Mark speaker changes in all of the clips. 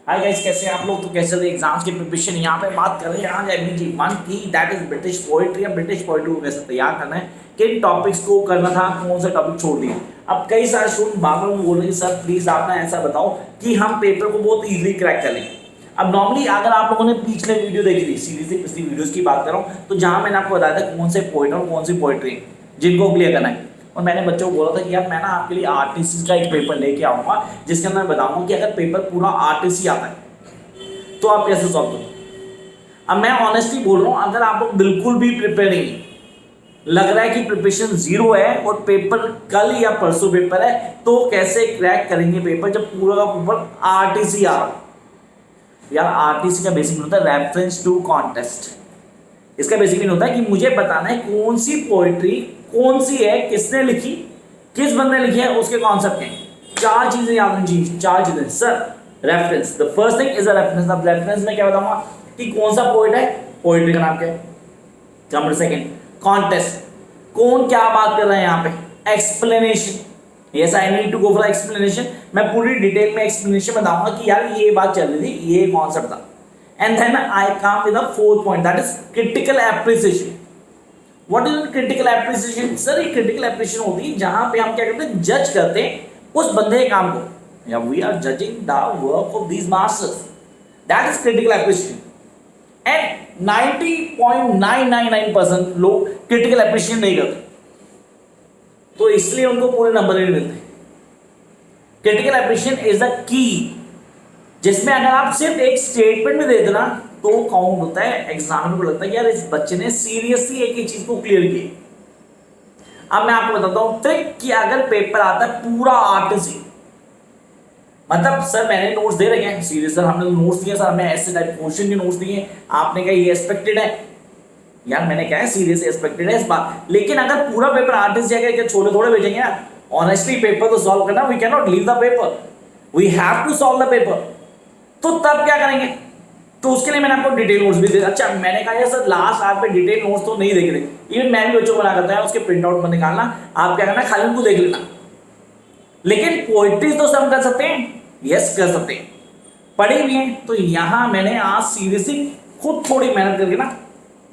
Speaker 1: Hi guys, कैसे हैं आप लोग। तो कैसे थे एग्जाम्स की प्रिपरेशन। यहाँ पे बात कर रहे हैं आज एमबीजी 1 की, दैट इज ब्रिटिश पोइट्री। या ब्रिटिश पोइट्री को कैसे तैयार करना है, किन टॉपिक्स को करना था, कौन सा टॉपिक छोड़ दिया। अब कई सारे स्टूडेंट बार बार बोल रहे हैं सर प्लीज आप ना ऐसा बताओ कि हम पेपर को बहुत इजीली क्रैक कर लें। अब नॉर्मली अगर आप लोगों ने पिछले वीडियो देखी थी, सीरीज पिछली वीडियोस की बात कर रहा हूँ, तो जहाँ मैंने आपको बताया था कौन से पोइट और कौन सी पोइट्री जिनको क्लियर करना है। और मैंने बच्चों को बोला था कि यार मैं ना आपके लिए आरटीसी का एक पेपर लेके आऊंगा, जिसके अंदर मैं बताऊंगा कि अगर पेपर पूरा आरटीसी आता है तो आप कैसे सॉल्व करोगे। अब मैं ऑनेस्टली बोल रहा हूं, अगर आप लोग बिल्कुल भी प्रिपेयर नहीं है, लग रहा है कि प्रिपरेशन जीरो है और पेपर कल या परसों पेपर है, तो कैसे क्रैक करेंगे पेपर जब पूरा का पूरा आरटीसी आ रहा है। यार आरटीसी का बेसिक होता है रेफरेंस टू कॉन्टेस्ट। इसका बेसिक मीन होता है कि मुझे बताना है कौन सी पोएट्री कौन सी है, किसने लिखी, किस बंदे ने लिखी है, उसके कॉन्सेप्ट क्या है। चार चीजें याद रखनी चाहिए, चार चीजें sir. Reference, the first thing is a reference. अब रेफरेंस में क्या बताऊंगा कि कौन सा पोएट है, पोएट्री का नाम क्या है। नंबर सेकंड कॉन्टेस्ट, कौन क्या बात कर रहे हैं यहाँ पे। Explanation, yes I need to go for explanation. मैं पूरी डिटेल में एक्सप्लेनेशन बताऊंगा कि यार ये बात चल रही थी, ये कॉन्सेप्ट था। And then I come with the fourth point, that is critical appreciation. What is critical appreciation sir. ये क्रिटिकल एप्रिसिएशन होती है जहां पे हम क्या करते हैं, जज करते हैं उस बंदे के काम को। या we are judging the work of these masters, that is critical appreciation. And 90.999% लोग क्रिटिकल एप्रिसिएशन नहीं करते, तो इसलिए उनको पूरे नंबर नहीं मिलते। Critical appreciation is the key, जिसमें अगर आप सिर्फ एक स्टेटमेंट में दे देना तो काउंट होता है। एग्जामिनर को लगता है कि यार इस बच्चे ने सीरियसली एक ही चीज को क्लियर की। अब मैं आपको बताता हूं ट्रिक कि अगर पेपर आता है पूरा आरटीसी, मतलब सर मैंने नोट्स दे रखे हैं, सीरियस सर हमने नोट्स दिए, सर हमें ऐसे टाइप क्वेश्चन के नोट्स दिए, आपने कहा ये एक्सपेक्टेड है। यार मैंने कहा है सीरियस एक्सपेक्टेड है इस बात, लेकिन अगर पूरा पेपर आरटीसी जाएगा क्या छोले थोड़े भेजेंगे यार। ऑनेस्टली पेपर तो सॉल्व करना, we can not leave the paper, we have to solve the paper. तो तब क्या करेंगे, तो उसके लिए मैंने आपको डिटेल नोट्स भी दे। अच्छा मैंने कहा यार सर लास्ट आवर पे डिटेल नोट्स तो नहीं देख रहे, इवन मैं भी बच्चों को बना करता है उसके प्रिंट आउट में निकालना, आप क्या करना खाली उनको देख लेना। लेकिन पोइट्री तो सब कर सकते हैं, यस कर सकते हैं, पढ़ी भी हैं। तो यहां मैंने आज सीरियसली खुद थोड़ी मेहनत करके ना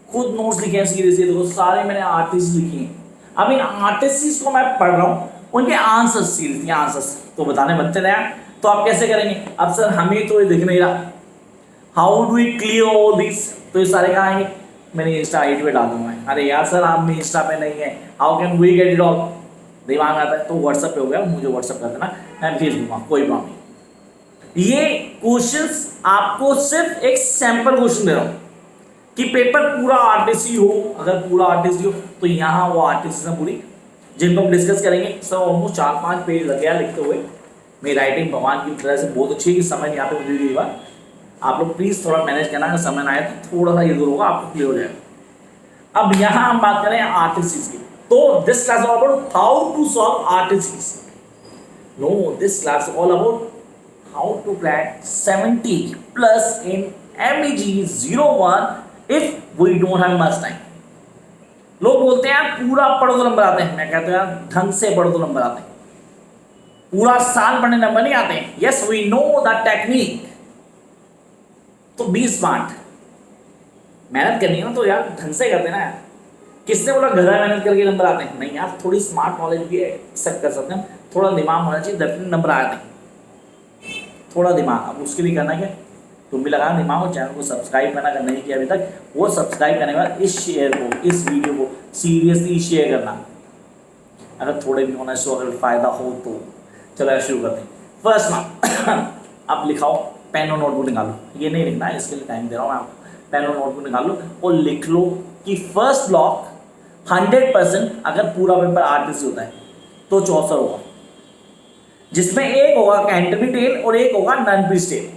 Speaker 1: खुद नोट्स लिखे हैं सीरियसली, देखो सारे मैंने आर्टिस्ट लिखे हैं। अब इन आर्टिस्ट को मैं पढ़ रहा हूं, उनके आंसर्स सीरियसली आंसर्स तो बताने बनते रहे। तो आप कैसे करेंगे, अब सर हमें तो ये दिख नहीं रहा, how do we clear all this. तो ये सारे कहाँ आएंगे, मैंने इंस्टा आईडी पे डाल दूंगा। अरे यार सर आप भी इंस्टा पे नहीं है, how can we get it all. दिमाग आता है तो व्हाट्सएप पे हो गया, मुझे व्हाट्सएप कर देना, मैं भेज दूंगा, कोई प्रॉब्लम नहीं। ये क्वेश्चंस आपको सिर्फ एक सैंपल क्वेश्चन दे रहा हूं कि पेपर पूरा आरटीसी हो, अगर पूरा आरटीसी हो तो यहाँ वो आरटीसी से पूरी जिनको हम डिस्कस करेंगे। सर ऑलमोस्ट 4-5 पेज लग गया लिखते हुए। मेरी राइटिंग भगवान की तरह से बहुत अच्छी है कि समय यहाँ पे मुझे दी बार। आप लोग प्लीज थोड़ा मैनेज करना, अगर समय ना आए तो थोड़ा सा इधर होगा, आपको क्लियर हो जाएगा। अब यहाँ हम बात करें आरटीसी की, तो this class all about how to solve RTC. No, this class all about how to crack 70+ in MEG 01 if we don't have much time. लोग बोलते हैं यार पूरा पढ़ो तो नंबर आते हैं, मैं कहता हूं यार ढंग से पढ़ो तो नंबर आते हैं, पूरा साल पढ़ने नंबर नहीं आते हैं। Yes we know the technique, तो बी स्मार्ट, मेहनत करनी है ना तो यार ढंग से करते ना यार। किसने बोला घर मेहनत करके नंबर आते हैं, नहीं यार थोड़ी स्मार्ट नॉलेज भी एक्सेप्ट कर सकते हैं, थोड़ा दिमाग होना चाहिए, डेफिनेट नंबर आते हैं। थोड़ा दिमाग, अब उसके लिए करना क्या, तुम भी लगाना दिमाग और चैनल को सब्सक्राइब करना, अगर नहीं किया अभी तक वो सब्सक्राइब करने के बाद इस शेयर को, इस वीडियो को सीरियसली शेयर करना, अगर थोड़े भी होना सो अगर फायदा हो तो। चलो शुरू करते हैं। फर्स्ट नाम अब लिखाओ, पेन और नोटबुक निकालो, ये नहीं लिखना है इसके लिए टाइम दे रहा हूँ मैं आपको। पेन और नोटबुक निकाल लो और लिख लो कि फर्स्ट ब्लॉक 100% अगर पूरा पेपर आरटीसी होता है तो 64 होगा, जिसमें एक होगा कैंटनी टेल और एक होगा नन पीस टेल।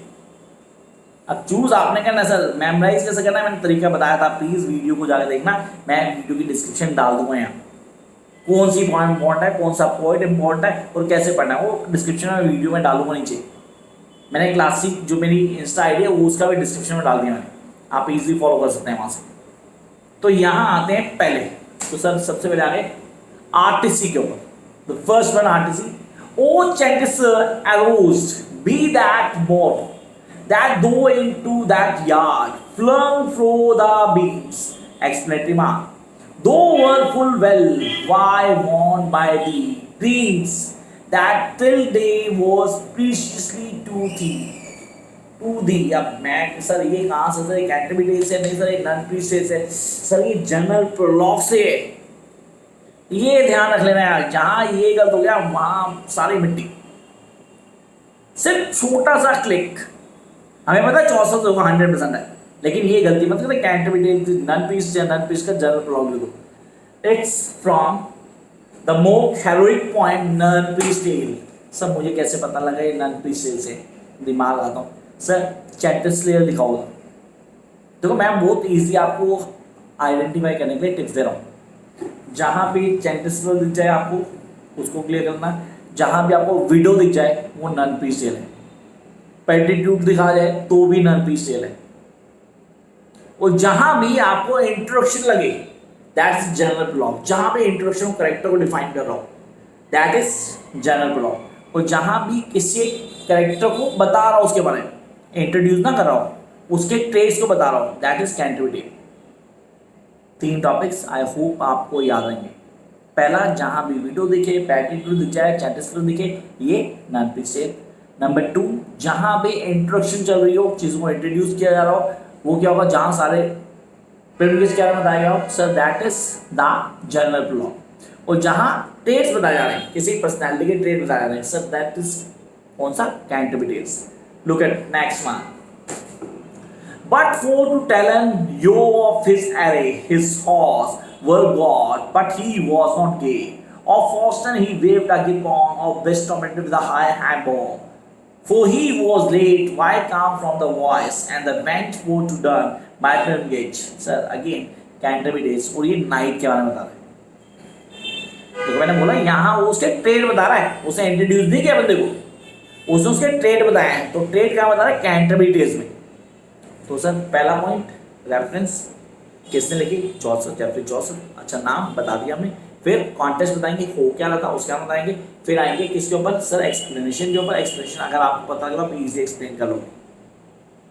Speaker 1: अब चूज आपने करना है। सर मेमोराइज कैसे करना है मैंने तरीका बताया था, प्लीज वीडियो को जाकर देखना, मैं वीडियो की डिस्क्रिप्शन डाल दूंगा यहाँ, कौन सी पॉइंट इंपॉर्टेंट है, कौन सा पॉइंट इंपॉर्टेंट है और कैसे पढ़ना है, वो डिस्क्रिप्शन में वीडियो में डालूंगा नीचे। मैंने क्लासिक जो मेरी इंस्टा आईडी है वो उसका भी डिस्क्रिप्शन में डाल दिया मैंने, आप इजीली फॉलो कर सकते हैं वहां से। तो यहाँ आते हैं पहले, तो सर सबसे पहले आगे आरटीसी के ऊपर, the first one RTC. O changes aroused be that more that though into that yard flung through the beams. Explanatory mark. Though were full well why warned by the dreams that till day was preciously to thee. To thee. अब मैं sir ये कहाँ से, sir एक activity से नहीं sir, एक non प्रीस्टेज से, सर ये जनरल प्रोलॉग से। ये ध्यान रख लेना यार, जहां ये गलत हो गया वहां सारी मिट्टी। सिर्फ छोटा सा क्लिक, हमें पता है 64 होगा 100% है, लेकिन ये गलती मत करें। एक्टिविटी नॉन प्रीस्ट या नॉन प्रीस्ट का जनरल प्रोलॉग लिखो। It's from the more heroic point non priest tale. सब मुझे कैसे पता लगा ये नॉन प्रीस्ट टेल से, दिमाग आता हूँ सर। चैंटिसलेयर लिखा होगा। देखो मैं बहुत इजी आपको आइडेंटिफाई करने के लिए टिप्स दे रहा हूँ। जहाँ भी चैंटिसलेयर दिख जाए आपको उसको क्लियर करना। जहाँ भी आपको विडो दिख जाए वो नॉन प्रीस्ट टेल है। पेटिट्यूड दिखा जाए तो भी नॉन प्रीस्ट टेल है। और जहाँ भी आपको इंट्रोडक्शन लगे दैट्स जनरल प्रोलॉग। जहाँ पे इंट्रोडक्शन करेक्टर को डिफाइन कर रहा हूँ दैट इज जनरल प्रोलॉग। और जहाँ भी किसी करेक्टर को बता रहा हूँ उसके बारे में, इंट्रोड्यूस ना कर रहा हूँ, उसके ट्रेड्स को बता रहा हूँ, that is captivity. 3 topics I hope आपको याद रहेंगे। पहला, जहाँ भी वीडियो दिखे, पैटिट्यूड दिख जाए, चैटिसलेयर दिखे, ये नॉन प्रीस्ट टेल। नंबर 2, जहाँ भी इंट्रोडक्शन चल रही हो, चीज़ों को इंट्रोड्यूस किया जा रहा हो, वो क्या होगा, जहाँ सारे प्रिविलेज क्या बताया गया हो, sir that is the general prologue. और जहाँ ट्रेड्स बताए जा रहे हैं, किसी पर्सनैलिटी के ट्रेड बताए जा रहे हैं, सर दैट इज कौन सा, captivities. Look at next one. But for to tell him yo of his array, his horse were God, but he was not gay. Of Faustin he waved a gibbon, of best tormented with a high handball. For he was late, why come from the voice, and the went for to done by Prim Gage. Sir, again, Canterbury और ये night के बारे में बता रहा है। तो मैंने बोला यहाँ वो उसके ट्रेड बता रहा है, उसे इंट्रोड्यूस नहीं किया बंदे को, उसने उसके ट्रेड बताया है। तो ट्रेड क्या बता रहा है, कैंटरबरी में। तो सर पहला पॉइंट, रेफरेंस किसने लिखी, चौसठ, जेफरी चौसठ। अच्छा, नाम बता दिया हमने। फिर कॉन्टेक्स्ट बताएंगे, हो क्या रहा था उसके बाद बताएंगे। फिर आएंगे किसके ऊपर, सर एक्सप्लेनेशन के ऊपर। एक्सप्लेनेशन अगर आपको पता लगा आप इजीली एक्सप्लेन कर लोगे।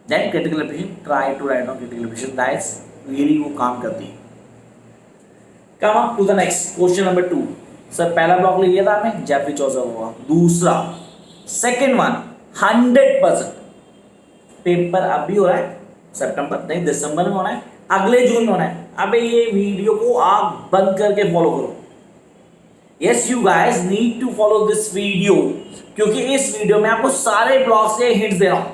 Speaker 1: Then critical application, try to write down critical application, that's really वो काम करती है। Come up to the next question number 2। Sir पहला ब्लॉक ले लिया था हमने, जेफरी चौसठ होगा। दूसरा, सेकेंड वन 100% पेपर अभी हो रहा है, सितंबर नहीं दिसंबर में होना है, अगले जून में होना है। अबे ये वीडियो को आप बंद करके फॉलो करो। Yes you guys need to follow this video, क्योंकि इस वीडियो में आपको सारे ब्लॉग्स के हिंट्स दे रहा हूं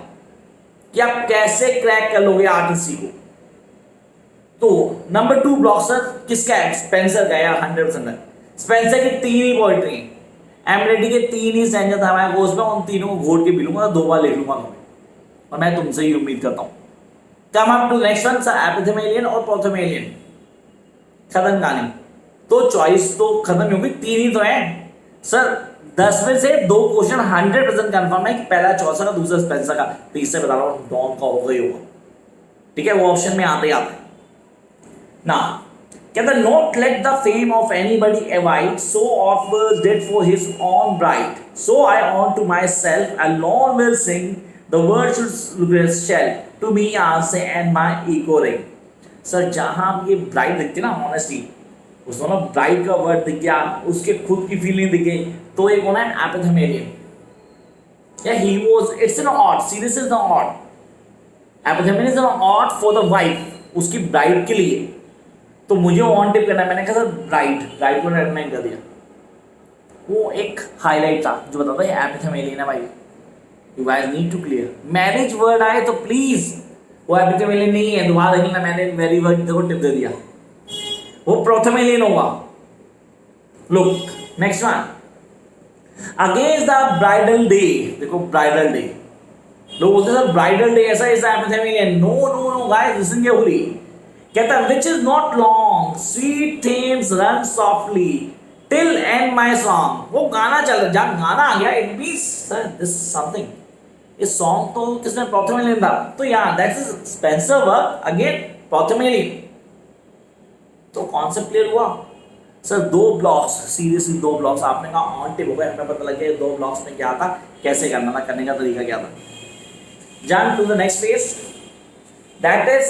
Speaker 1: कि आप कैसे क्रैक कर लोगे आरटीसी को। तो नंबर 2 ब्लॉक सर किसका है, स्पेंसर का यार, 100% है। स्पेंसर की 3 ही पोएट्री है, एमलेटी के 3 ही स्टैंजा था मैं कोर्स में, उन तीनों को घोट के पी लूंगा, 2 बार लिख लूंगा मैं, और मैं तुमसे ही उम्मीद करता हूं। Come up to next one sir, epithalamion और प्रोथेमेलियन, खत्म कहानी। तो चॉइस तो खत्म होगी, 3 ही तो है सर। 10 में से 2 क्वेश्चन 100% कंफर्म है कि पहला चौसा का, दूसरा स्पेंसर का, तीसरे बता रहा हूं डॉन का होगा ही होगा। ठीक है, वो ऑप्शन में आते ही आता है ना। कहता not let the fame of anybody avoid, so offers did for his own bride, so I on to myself alone will sing the virtuous shell to me answer and my echo ring. Sir जहां ये bride दिखती ना, honestly उसमें ना bride का word दिख गया, उसके खुद की फीलिंग दिख गई, तो ये कौन है, एपिथेमेलियन। या he was, it's an ode, see this is the ode, epithalamion is an ode for the wife, उसकी ब्राइड के लिए। तो मुझे ऑन टिप करना है, मैंने कहा सर ब्राइड को रेकमेंड कर दिया। वो एक हाईलाइट था जो बताता है एपिथेमेलियन है भाई। You guys need to clear. Marriage word आए तो प्लीज, वो एपिथेमेलियन नहीं है, दोबारा देख लेना, मैंने मैरिज वर्ड देखो टिप दे दिया, वो प्रोथेमेलियन होगा। Look next one, against the bridal day, देखो ब्राइडल डे, लोग बोलते सर ब्राइडल डे ऐसा is epithalamion. No no no guys, listen carefully. कहता which is not long, sweet Thames run softly till end my song. वो गाना चल रहा, जब गाना आ गया it means sir this something. इस सॉन्ग तो किसने, प्रोथेमेलियन था। तो यहाँ that is Spenser work again prothalamion. तो कॉन्सेप्ट क्लियर हुआ सर। 2 ब्लॉक्स, सीरियसली 2 ब्लॉक्स आपने कहा ऑन टिप हो गए, हमें पता लग गया 2 ब्लॉक्स में क्या था, कैसे करना था, करने का तरीका क्या था। Jump to the next page. That is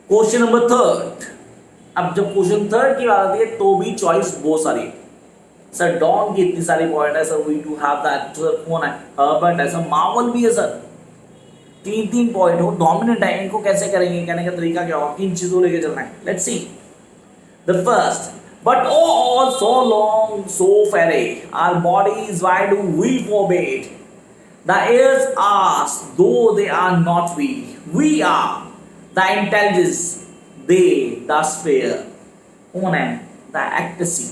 Speaker 1: question number third. अब जब क्वेश्चन थर्ड की बात आती है तो भी चॉइस बहुत सारी है. सर डॉन की इतनी सारी पॉइंट है sir, we too have that. Sir कौन है? हर्बर्ट है सर, मार्वल भी है सर. तीन तीन पॉइंट हो, डोमिनेंट है. इनको कैसे करेंगे? कहने का तरीका क्या होगा? किन चीजों लेके चलना है? Let's see. The first, but all so long, so fairy, our bodies, why do we forbid? The ears ask, though they are not we. We are the intelligence, they the sphere. कौन है? The ecstasy.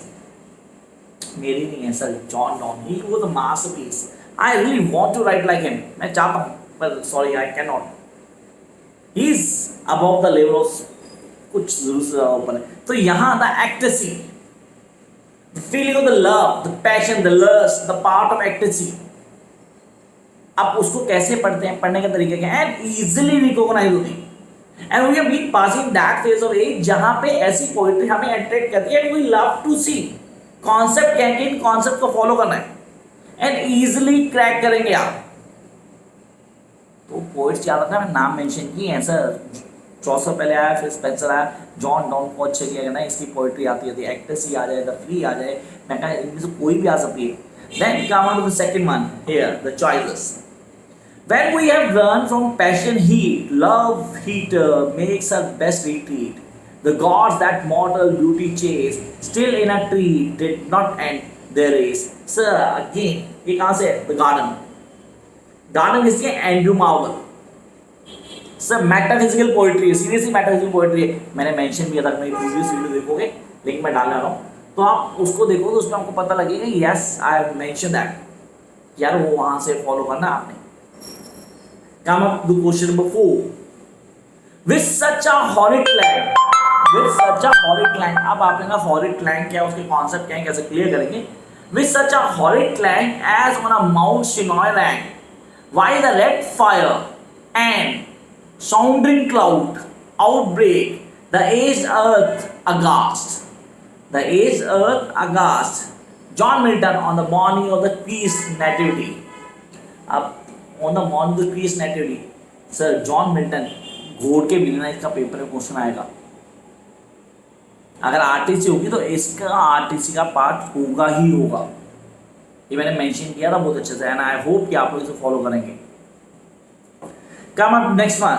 Speaker 1: मेरी नहीं है sir, John Donne. He was a masterpiece. I really want to write like him. मैं चाहता हूँ, but sorry, I cannot. He is above the level of कुछ जरूर से ऊपर है. तो यहाँ the ecstasy, the feeling of the love, the passion, the lust, the part of ecstasy. आप उसको कैसे पढ़ते हैं? पढ़ने का तरीका क्या है? एंड इजीली रिकॉग्नाइज होती है. And we have been passing that phase of age जहां पे ऐसी पोएट्री हमें अट्रैक्ट करती है. And we love to see concept क्या है, इन कॉन्सेप्ट को फॉलो करना है एंड इजीली क्रैक करेंगे आप. तो पोएट्स याद रखना, मैं नाम मेंशन किए हैं सर. चौसर पहले आया, फिर स्पेंसर आया, जॉन डॉन को अच्छे किया करना. इसकी पोएट्री आती है, एक्टेसी आ जाए, द फ्री आ जाए, मैं कहा इनमें से कोई भी आ सकती है. Then come on to the second one here, the choices. When we have run from passion heat, love heater makes our best retreat. The gods that mortal beauty chase, still in a tree, did not end their race. Sir, again, ये कहाँ से है? The garden. Garden किसकी है? Andrew Marvel. Sir metaphysical poetry है, seriously metaphysical poetry है. मैंने mention किया था, मेरी प्रीवियस वीडियो देखोगे, लिंक मैं डालने वाला हूँ, तो आप उसको देखो तो उसमें आपको पता लगेगा. Yes, I have mention that. यार वो वहां से फॉलो करना आपने. Come up to question number 4. With such a horrid clang, with such a horrid clang. अब आपने कहा horrid clang क्या है, उसके कॉन्सेप्ट क्या है, कैसे क्लियर करेंगे? With such a horrid clang as on a Mount Sinai rang, why the red fire and sounding cloud outbreak, the aged earth aghast, the aged earth aghast. John Milton on the morning of the Christ's nativity. अब on the morning of the Christ's nativity, sir John Milton, घोड़ के बिना इसका paper में question आएगा. अगर RTC होगी तो इसका आरटीसी का पार्ट होगा ही होगा. ये मैंने मेंशन किया था बहुत अच्छे से, एंड आई होप कि आप लोग इसे फॉलो करेंगे. Come up next one.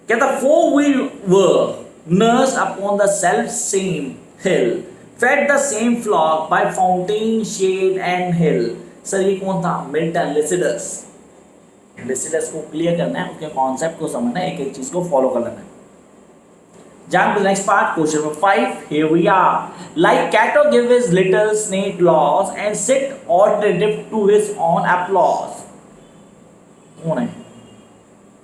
Speaker 1: कहता for we were nursed upon the self same hill, fed the same flock by fountain shade and hill. Sir ये कौन था? मिल्टन. लिसिडस. लिसिडस को क्लियर करना है, उसके कॉन्सेप्ट को समझना है, एक एक चीज को फॉलो कर लेना है. Jump to the next part, question number 5. Here we are. Like Cato give his little snake laws and sit alternative to his own applause. कौन है?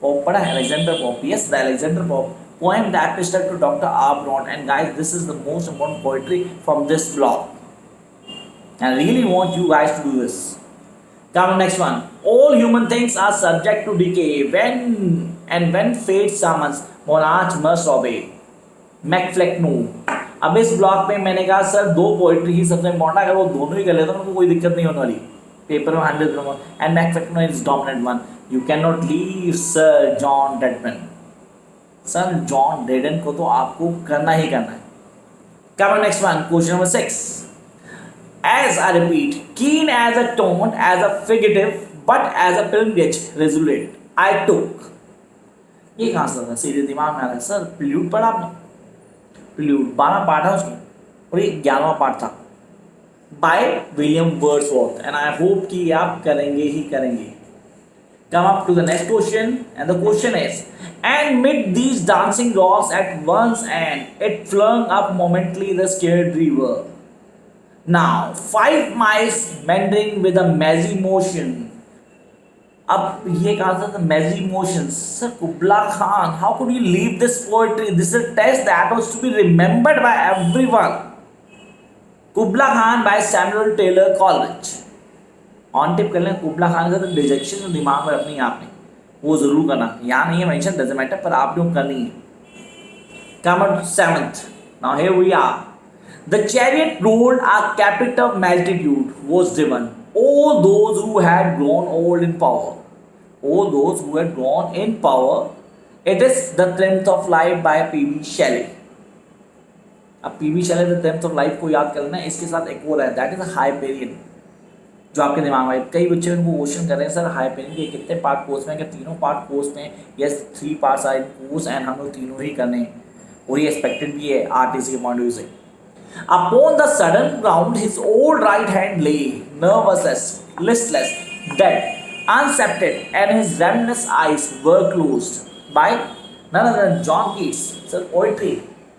Speaker 1: पॉप पढ़ा है? Alexander Pope. Yes, the Alexander Pope poem, the epistle to Dr. Arbron. And guys, this is the most important poetry from this block. I really want you guys to do this. Come on, next one. All human things are subject to decay. When fate summons, monarch must obey. मैकफ्लेक्नो. अब इस block में मैंने कहा sir दो poetry ही सबसे important, अगर वो दोनों ही कर लेते तो उनको कोई दिक्कत नहीं होने वाली. पेपर में 100 number. And MacFlecknoe is dominant one. You can not leave sir John Denham. Sir John Denham को तो आपको करना ही करना है. Come on next one, question number 6. As I repeat, keen as a taunt, as a fugitive, but as a pilgrimage resolute, I took. ये कहाँ से था? सीधे दिमाग में आ रहा है. सर प्रिल्यूड पढ़ा आपने? प्रिल्यूड 12 पार्ट है उसमें और ये 11वां पार्ट था, by William Wordsworth. And I hope कि आप करेंगे ही करेंगे. Come up to the next question, and the question is, and mid these dancing rocks at once and it flung up momently the scared river. Now 5 miles meandering with a mazy motion. अब ये कहा था mazy motions. Sir, Kubla Khan, how could you leave this poetry? This is a test that was to be remembered by everyone. Kubla Khan by Samuel Taylor Coleridge. On tip कर लें कुबला खान का, तो detection जो दिमाग में रखनी है आपने वो जरूर करना. यहाँ नहीं है मेंशन, डजंट मैटर, पर आप लोग करनी है. Come on 7th. Now here we are. The chariot rolled a capital multitude was driven, all those who had grown old in power Oh, those who had gone in power. It is The Tenth of Life by P.B. Shelley. अब PB Shelley the tenth of life को याद करना है, इसके साथ एक और है, दैट इज हाइपेरियन, जो आपके दिमाग में कई बच्चे उनको क्वेश्चन कर रहे हैं सर हाइपेरियन के कितने पार्ट कोर्स में, क्या तीनों पार्ट कोर्स में? Yes, 3 parts are in course and हम लोग तीनों ही करने हैं और ये एक्सपेक्टेड भी है आरटीसी के पॉइंट ऑफ व्यू से. Upon the sudden ground his old right hand lay nerveless, listless, dead, unscepted, and his relentless eyes were closed by none other than John Keats. Sir, poetry.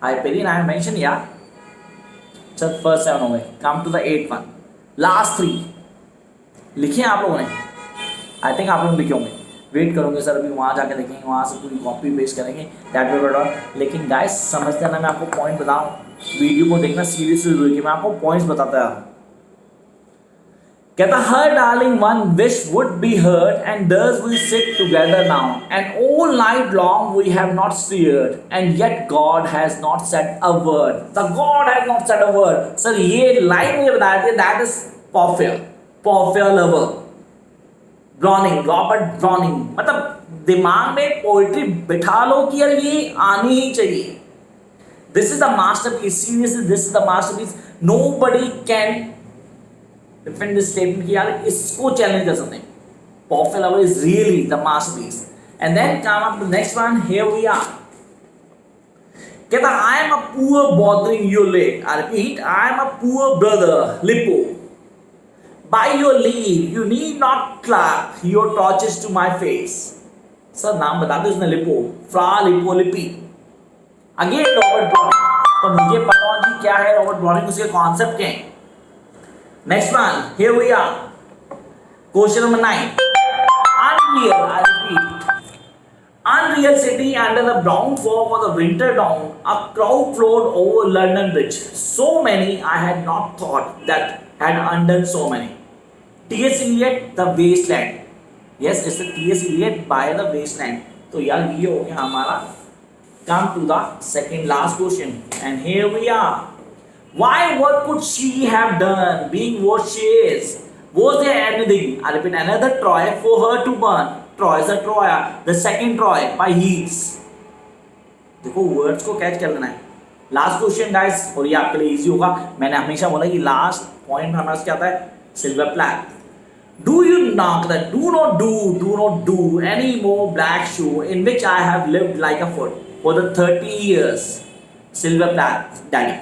Speaker 1: Hyperion I have mentioned, yeah. Sir, first 7 हो गए. Come to the 8th one. Last 3. लिखे आप लोगों ने? I think आप लोग लिखे होंगे. वेट करोगे सर, अभी वहाँ जाके देखेंगे, वहाँ से पूरी कॉपी पेस्ट करेंगे. That will be done. लेकिन guys समझते ना, मैं आपको पॉइंट बताऊँ. वीडियो को देखना सीरियसली जरूरी है, मैं आपको पॉइंट्स बताता है. कहता her darling one wish would be heard, and thus we sit together now, and all night long we have not stirred, and yet God has not said a word. The God has not said a word. Sir, ये line मुझे बताया थी, that is Porphyr lover, Browning, Robert Browning. मतलब दिमाग में poetry बिठा लो कि यार ये आनी ही चाहिए. This is the masterpiece. Seriously, this is the masterpiece. Nobody can defend this statement कि यार इसको चैलेंज कर सकते हैं. Porphyr lover is really the masterpiece. And then come up to the next one. Here we are. कहता I am a poor bothering you late. I repeat, I am a poor brother Lippo. By your leave, you need not clap your torches to my face. Sir नाम बता दो उसने, lipo, फ्रा lipo लिपी. Again Robert browning. तो मुझे पता है जी क्या है रॉबर्ट ब्राउनिंग, उसके कॉन्सेप्ट क्या है. Next one, here we are. Question number 9. Unreal, I repeat. Unreal city under the brown fog of the winter dawn, a crowd flowed over London Bridge. So many I had not thought that had undone so many. T.S. Eliot, The Wasteland. Yes, it's the T.S. Eliot by The Wasteland. तो यार ये हो गया हमारा. Come to the second last question. And here we are. Why? What could she have done, being what she is? Was there anything? I repeat, another Troy for her to burn. Troy is a Troya, the second Troy by Yeats. देखो words को catch कर लेना है. Last question guys, और ये आपके लिए easy होगा. मैंने हमेशा बोला कि लास्ट पॉइंट हमारे पास क्या आता है, silver प्लैग. Do you knock that do not do any more black shoe in which I have lived like a foot for the 30 years. Silver plaids, daddy.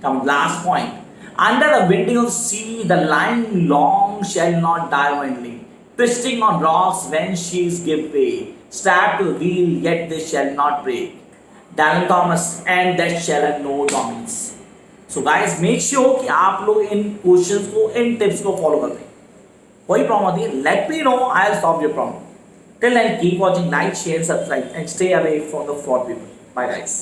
Speaker 1: Come last point. Under the winding of sea, the line long shall not die only, twisting on rocks when she's give way, strapped to the wheel, yet they shall not break. Dylan Thomas, and that shall have no dominance. So guys, make sure कि आप लोग इन questions को, इन tips को follow करते हैं. कोई problem होती है, let me know, I'll solve your problem. Till then, keep watching, like, share, subscribe, and stay away from the fraud people. Bye guys.